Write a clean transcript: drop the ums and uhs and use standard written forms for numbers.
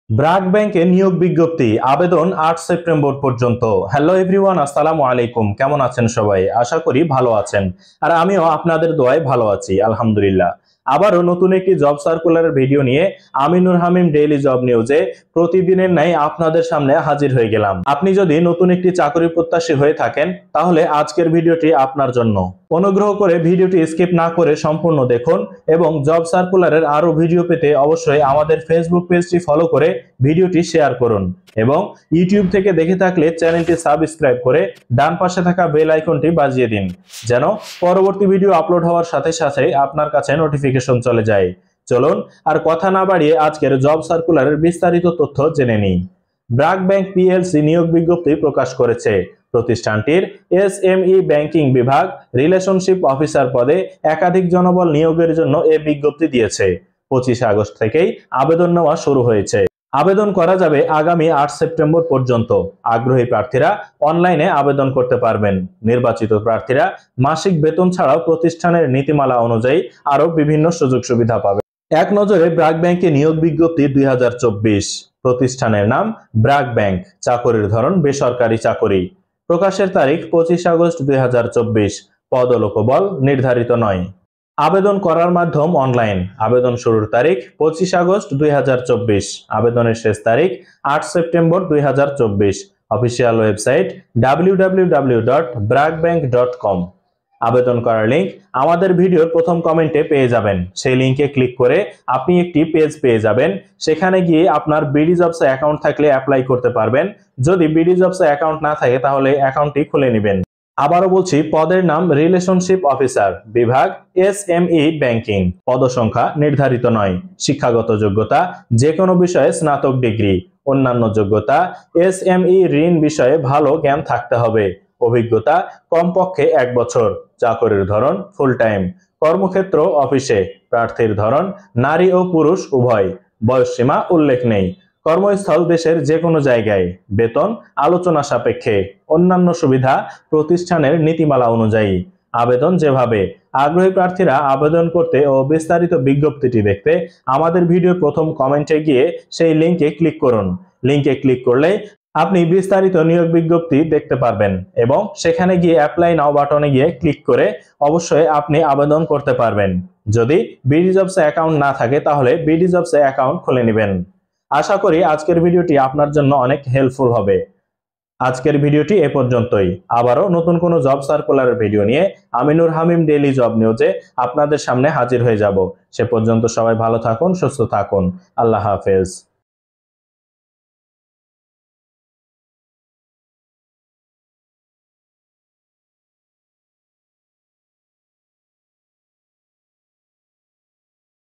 ব্র্যাক ব্যাংকে নিয়োগ বিজ্ঞপ্তি আবেদন ৮ সেপ্টেম্বর পর্যন্ত। হ্যালো এভরিওয়ান, আসসালামু আলাইকুম। কেমন আছেন সবাই? আশা করি ভালো আছেন। আর আমিও আপনাদের দোয়ায় ভালো আছি, আলহামদুলিল্লাহ। আবারও নতুন একটি জব সার্কুলারের ভিডিও নিয়ে আমিনুর হামিম ডেইলি জব নিউজে প্রতিদিনের ন্যায় আপনাদের সামনে হাজির হয়ে গেলাম। আপনি যদি নতুন একটি চাকরি প্রত্যাশী হয়ে থাকেন তাহলে আজকের ভিডিওটি আপনার জন্য। অনুগ্রহ করে ভিডিওটি স্কিপ না করে সম্পূর্ণ দেখুন এবং জব সার্কুলারের আরো ভিডিও পেতে অবশ্যই আমাদের ফেসবুক পেজটি ফলো করে ভিডিওটি শেয়ার করুন এবং ইউটিউব থেকে দেখে থাকলে চ্যানেলটি সাবস্ক্রাইব করে ডান পাশে থাকা বেল আইকনটি বাজিয়ে দিন, যেন পরবর্তী ভিডিও আপলোড হওয়ার সাথে সাথে আপনার কাছে নোটিফিকেশন চলে যায়। চলুন আর কথা না বাড়িয়ে আজকের জব সার্কুলারের বিস্তারিত তথ্য জেনে নিই। ব্র্যাক ব্যাংক পিএলসি নিয়োগ বিজ্ঞপ্তি প্রকাশ করেছে। প্রতিষ্ঠানটির এসএমই ব্যাংকিং বিভাগ রিলেশনশিপ অফিসার পদে একাধিক জনবল নিয়োগের জন্য এ বিজ্ঞপ্তি দিয়েছে। 25 আগস্ট থেকেই আবেদন নেওয়া শুরু হয়েছে। আবেদন করা যাবে আগামী ৮ সেপ্টেম্বর পর্যন্ত। আগ্রহী প্রার্থীরা অনলাইনে আবেদন করতে পারবেন। নির্বাচিত প্রার্থীরা মাসিক বেতন ছাড়াও প্রতিষ্ঠানের নীতিমালা অনুযায়ী আরো বিভিন্ন সুযোগ সুবিধা পাবে। এক নজরে ব্র্যাক ব্যাংকে নিয়োগ বিজ্ঞপ্তি ২০২৪। প্রতিষ্ঠানের নাম ব্র্যাক ব্যাংক। চাকরির ধরন বেসরকারি চাকরি। প্রকাশের তারিখ 25 আগস্ট ২০২৪। পদ ও লোকবল নির্ধারিত নয়। আবেদন করার মাধ্যম অনলাইন। আবেদন শুরুর তারিখ 25 আগস্ট ২০২৪। আবেদনের শেষ তারিখ ৮ সেপ্টেম্বর ২০২৪। Official website www.brakbank.com। আবেদন করার লিংক আমাদের ভিডিওর প্রথম কমেন্টে পেয়ে যাবেন। সেই লিংকে ক্লিক করে আপনি একটি পেজ পেয়ে যাবেন। সেখানে গিয়ে আপনার বিডি জবসে অ্যাকাউন্ট থাকলে অ্যাপ্লাই করতে পারবেন। যদি বিডি জবসে অ্যাকাউন্ট না থাকে তাহলে অ্যাকাউন্টটি খুলে নেবেন। আবারও বলছি, পদের নাম রিলেশনশিপ অফিসার, বিভাগ এসএমই ব্যাংকিং। পদসংখ্যা নির্ধারিত নয়। শিক্ষাগত যোগ্যতা যে কোনো বিষয়ে স্নাতক ডিগ্রি। অন্যান্য যোগ্যতা এসএমই ঋণ বিষয়ে ভালো জ্ঞান থাকতে হবে। অভিজ্ঞতা কমপক্ষে ১ বছর। চাকরির ধরন ফুল টাইম। কর্মক্ষেত্র অফিসে। প্রার্থীর ধরন নারী ও পুরুষ উভয়। বয়সসীমা উল্লেখ নেই। কর্মস্থল দেশের যে কোনো জায়গায়। বেতন আলোচনা সাপেক্ষে। অন্যান্য সুবিধা প্রতিষ্ঠানের নীতিমালা অনুযায়ী। আবেদন যেভাবে। আগ্রহী প্রার্থীরা আবেদন করতে ও বিস্তারিত বিজ্ঞপ্তিটি দেখতে আমাদের ভিডিওর প্রথম কমেন্টে গিয়ে সেই লিংকে ক্লিক করুন। লিংকে ক্লিক করলে আপনি বিস্তারিত নিয়োগ বিজ্ঞপ্তি দেখতে পারবেন এবং সেখানে গিয়ে অ্যাপ্লাই নাও বাটনে গিয়ে ক্লিক করে অবশ্যই আপনি আবেদন করতে পারবেন। যদি বিডি জবসে অ্যাকাউন্ট না থাকে তাহলে বিডি জবসে অ্যাকাউন্ট খুলে নেবেন। আশা করি আজকের ভিডিওটি আপনার জন্য অনেক হেল্পফুল হবে। আজকের ভিডিওটি এ পর্যন্তই। আবারও নতুন কোনো জব সার্কুলারের ভিডিও নিয়ে আমিনুর হামিম ডেইলি জব নিউজে আপনাদের সামনে হাজির হয়ে যাব। সে পর্যন্ত সবাই ভালো থাকুন, সুস্থ থাকুন। আল্লাহ হাফেজ।